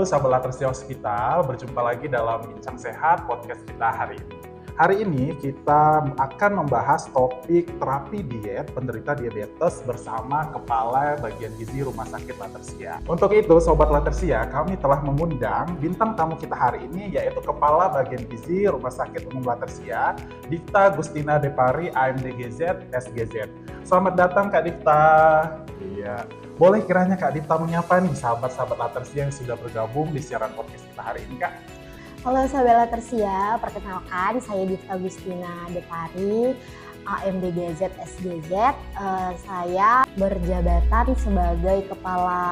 sahabat Latersia Hospital, berjumpa lagi dalam Bincang Sehat podcast kita hari ini. Hari ini kita akan membahas topik terapi diet penderita diabetes bersama Kepala Bagian Gizi Rumah Sakit Latersia. Untuk itu, Sobat Latersia, kami telah mengundang bintang tamu kita hari ini, yaitu Kepala Bagian Gizi Rumah Sakit Umum Latersia, Difta Gustina Depari, AMDGZ, SGZ. Selamat datang Kak Difta. Iya. Boleh kiranya Kak Difta menyapa nih sahabat-sahabat Latersia yang sudah bergabung di siaran podcast kita hari ini, Kak? Halo sahabat Latersia, perkenalkan saya Difta Gustina Depari, AMDGZ SGZ. Saya berjabatan sebagai Kepala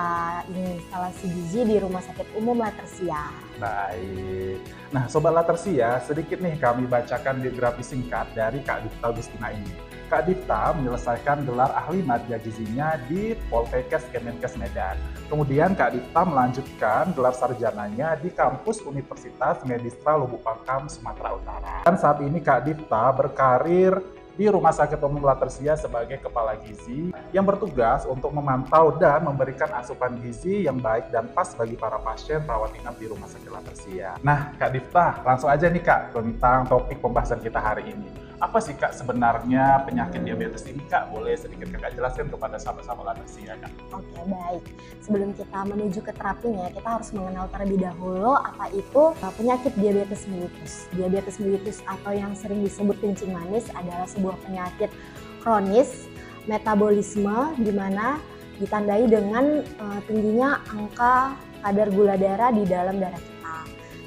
Instalasi Gizi di Rumah Sakit Umum Latersia. Baik. Nah, Sobat Latersia, sedikit nih kami bacakan biografi singkat dari Kak Difta Gustina ini. Kak Difta menyelesaikan gelar ahli madya gizinya di Poltekkes Kemenkes Medan. Kemudian Kak Difta melanjutkan gelar sarjananya di kampus Universitas Medistra Lubuk Pakam, Sumatera Utara. Dan saat ini Kak Difta berkarir di Rumah Sakit Umum Latersia sebagai Kepala Gizi yang bertugas untuk memantau dan memberikan asupan gizi yang baik dan pas bagi para pasien rawat inap di Rumah Sakit Latersia. Nah, Kak Difta, langsung aja nih Kak tentang topik pembahasan kita hari ini. Apa sih Kak sebenarnya penyakit diabetes ini Kak? Boleh sedikit Kakak jelaskan kepada sahabat-sahabat Latersia Kak? Oke, baik. Sebelum kita menuju ke terapinya, kita harus mengenal terlebih dahulu apa itu penyakit diabetes mellitus. Diabetes mellitus atau yang sering disebut kencing manis adalah sebuah penyakit kronis metabolisme di mana ditandai dengan tingginya angka kadar gula darah di dalam darah kita,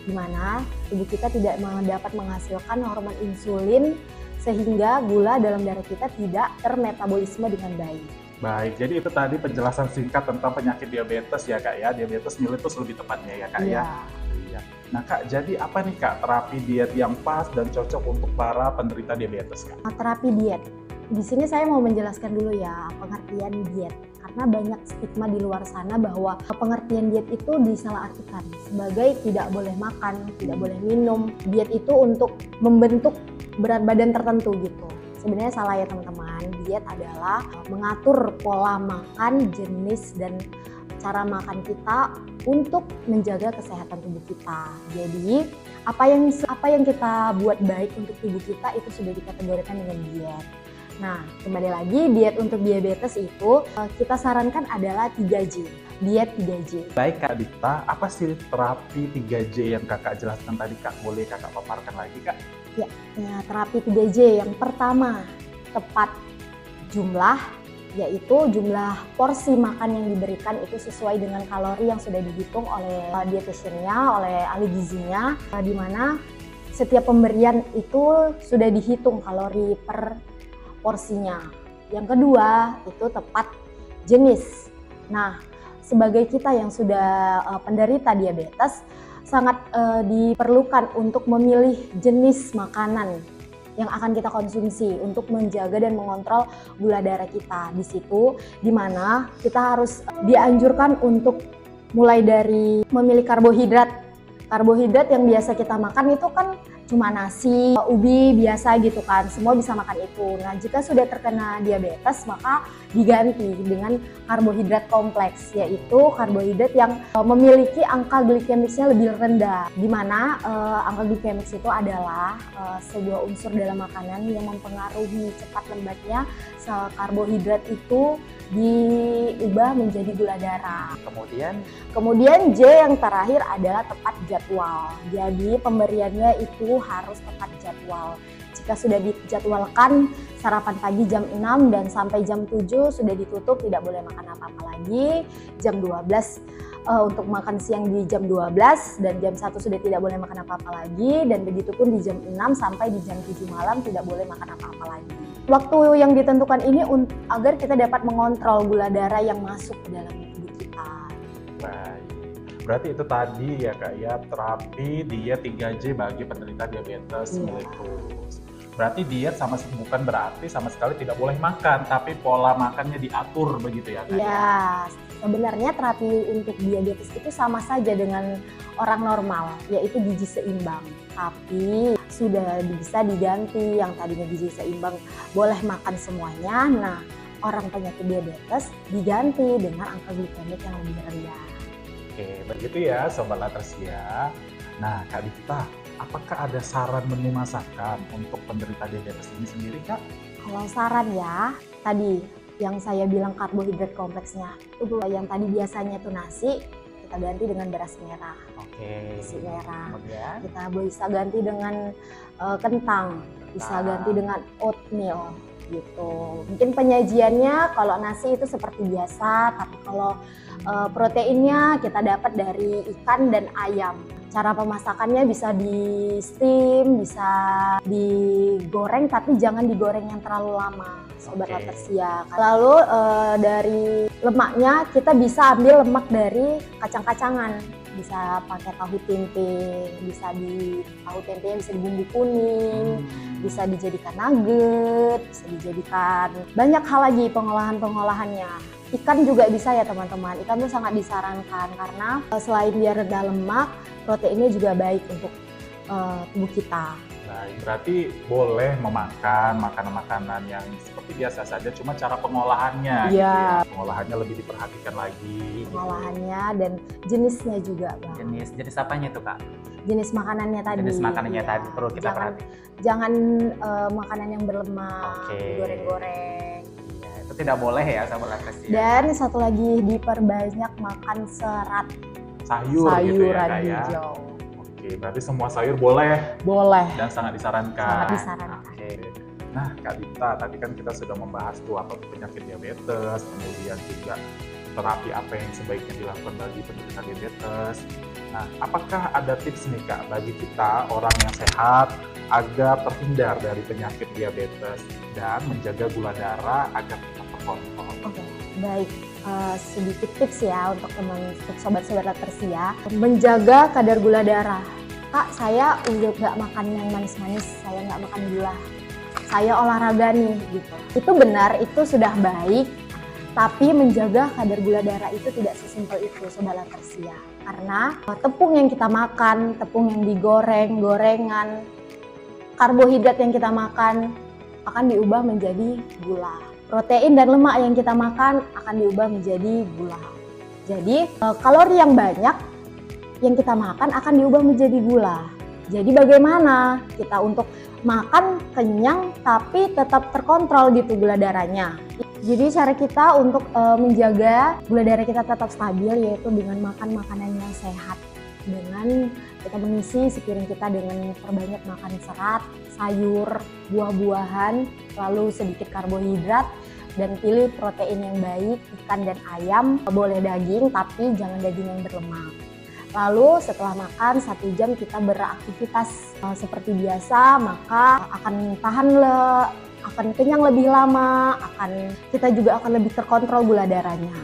di mana tubuh kita tidak dapat menghasilkan hormon insulin sehingga gula dalam darah kita tidak termetabolisme dengan baik. Baik, jadi itu tadi penjelasan singkat tentang penyakit diabetes ya Kak ya, diabetes mellitus lebih tepatnya ya Kak ya. Iya. Nah Kak, jadi apa nih Kak terapi diet yang pas dan cocok untuk para penderita diabetes Kak? Terapi diet. Di sini saya mau menjelaskan dulu ya pengertian diet. Karena banyak stigma di luar sana bahwa pengertian diet itu disalahartikan sebagai tidak boleh makan, tidak boleh minum. Diet itu untuk membentuk berat badan tertentu gitu. Sebenarnya salah ya teman-teman. Diet adalah mengatur pola makan, jenis dan cara makan kita untuk menjaga kesehatan tubuh kita. Jadi apa yang kita buat baik untuk tubuh kita itu sudah dikategorikan dengan diet. Nah, kembali lagi diet untuk diabetes itu kita sarankan adalah 3J. Diet 3J. Baik Kak Difta, apa sih terapi 3J yang Kakak jelaskan tadi Kak? Boleh Kakak paparkan lagi Kak? Ya, terapi 3J yang pertama tepat jumlah, yaitu jumlah porsi makan yang diberikan itu sesuai dengan kalori yang sudah dihitung oleh dietitiannya, oleh ahli gizinya, di mana setiap pemberian itu sudah dihitung kalori per porsinya. Yang kedua itu tepat jenis. Nah, sebagai kita yang sudah penderita diabetes, sangat diperlukan untuk memilih jenis makanan yang akan kita konsumsi untuk menjaga dan mengontrol gula darah kita. Di situ di mana kita harus dianjurkan untuk mulai dari memilih karbohidrat. Karbohidrat yang biasa kita makan itu kan cuma nasi, ubi biasa gitu kan, semua bisa makan itu. Nah, jika sudah terkena diabetes maka diganti dengan karbohidrat kompleks, yaitu karbohidrat yang memiliki angka glikemiknya lebih rendah, di mana angka glikemik itu adalah sebuah unsur dalam makanan yang mempengaruhi cepat lembatnya karbohidrat itu diubah menjadi gula darah. Kemudian J yang terakhir adalah tepat jadwal. Jadi pemberiannya itu harus tepat jadwal. Jika sudah dijadwalkan sarapan pagi jam 6 dan sampai jam 7 sudah ditutup, tidak boleh makan apa-apa lagi. Jam 12 untuk makan siang di jam 12 dan jam 1 sudah tidak boleh makan apa-apa lagi, dan begitu pun di jam 6 sampai di jam 7 malam tidak boleh makan apa-apa lagi. Waktu yang ditentukan ini agar kita dapat mengontrol gula darah yang masuk ke dalam tubuh kita. Baik. Berarti itu tadi ya Kak ya, terapi diet 3J bagi penderita diabetes mellitus. Berarti diet bukan berarti sama sekali tidak boleh makan, tapi pola makannya diatur begitu ya Kak? Ya, sebenarnya terapi untuk diabetes itu sama saja dengan orang normal, yaitu gizi seimbang. Tapi sudah bisa diganti, yang tadinya gizi seimbang boleh makan semuanya. Nah, orang penyakit diabetes diganti dengan angka glikemik yang lebih rendah. Oke, begitu ya Sobat Latersia. Nah, Kak Difta, apakah ada saran menu masakan untuk penderita diabetes ini sendiri, Kak? Kalau saran ya, tadi yang saya bilang karbohidrat kompleksnya, itu yang tadi biasanya tuh nasi, kita ganti dengan beras merah. Oke. Nasi merah. Kemudian? Kita bisa ganti dengan kentang, bisa ganti dengan oatmeal gitu. Mungkin penyajiannya kalau nasi itu seperti biasa, tapi kalau proteinnya kita dapat dari ikan dan ayam. Cara pemasakannya bisa di steam, bisa digoreng, tapi jangan digoreng yang terlalu lama, Sobat Latersia. Lalu dari lemaknya kita bisa ambil lemak dari kacang-kacangan. Bisa pakai tahu tempe, bisa di tahu tempenya bisa dibumbu kuning, bisa dijadikan nugget, bisa dijadikan banyak hal lagi pengolahan-pengolahannya. Ikan juga bisa ya teman-teman, ikan tuh sangat disarankan karena selain dia rendah lemak, proteinnya juga baik untuk tubuh kita. Baik, berarti boleh memakan makanan-makanan yang seperti biasa saja, cuma cara pengolahannya gitu ya. Pengolahannya lebih diperhatikan lagi. Pengolahannya dan jenisnya juga, Bang. Jenis apanya tuh, Kak? Jenis makanannya tadi. Jenis makanannya tadi perlu kita perhatikan. Jangan makanan yang berlemak, goreng-goreng. Ya, itu tidak boleh ya, Sobat Latersia. Dan satu lagi, diperbanyak makan serat. Sayuran gitu ya, Kak, ya. hijau. Oke, berarti semua sayur boleh. Boleh. Dan sangat disarankan. Sangat disarankan. Oke. Nah, Kak Difta, tadi kan kita sudah membahas tuh apa penyakit diabetes, kemudian juga terapi apa yang sebaiknya dilakukan bagi penderita diabetes. Nah, apakah ada tips nih Kak bagi kita orang yang sehat agar terhindar dari penyakit diabetes dan menjaga gula darah agar tetap terkontrol? Oke, baik. Sedikit tips ya untuk sobat-sobat Latersia, menjaga kadar gula darah. Kak, saya udah nggak makan yang manis-manis, saya nggak makan gula, saya olahraga nih gitu. Itu benar, itu sudah baik, tapi menjaga kadar gula darah itu tidak sesimpel itu, Sobat Latersia. Karena tepung yang kita makan, tepung yang digoreng, gorengan, karbohidrat yang kita makan akan diubah menjadi gula. Protein dan lemak yang kita makan akan diubah menjadi gula. Jadi kalori yang banyak yang kita makan akan diubah menjadi gula. Jadi bagaimana kita untuk makan kenyang tapi tetap terkontrol gitu gula darahnya. Jadi cara kita untuk menjaga gula darah kita tetap stabil yaitu dengan makan makanan yang sehat. Dengan kita mengisi sepiring kita dengan perbanyak makan serat, sayur, buah-buahan, lalu sedikit karbohidrat, dan pilih protein yang baik, ikan dan ayam, boleh daging tapi jangan daging yang berlemak. Lalu setelah makan 1 jam kita beraktivitas seperti biasa, maka akan akan kenyang lebih lama, kita juga akan lebih terkontrol gula darahnya.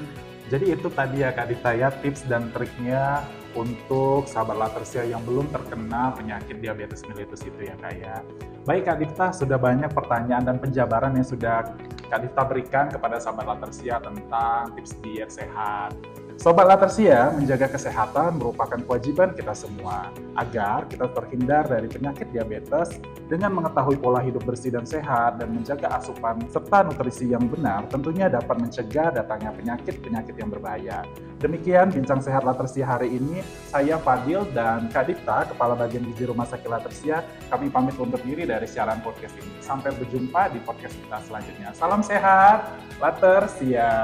Jadi itu tadi ya Kak Difta ya, tips dan triknya untuk sahabat Latersia yang belum terkena penyakit diabetes mellitus itu ya Kak ya. Baik Kak Difta, sudah banyak pertanyaan dan penjabaran yang sudah Kak Difta berikan kepada sahabat Latersia tentang tips diet sehat. Sobat Latersia, menjaga kesehatan merupakan kewajiban kita semua agar kita terhindar dari penyakit diabetes dengan mengetahui pola hidup bersih dan sehat dan menjaga asupan serta nutrisi yang benar tentunya dapat mencegah datangnya penyakit-penyakit yang berbahaya. Demikian Bincang Sehat Latersia hari ini. Saya Fadil dan Kak Difta, Kepala Bagian Gizi Rumah Sakit Latersia, kami pamit undur diri dari siaran podcast ini. Sampai berjumpa di podcast kita selanjutnya. Salam sehat, Latersia.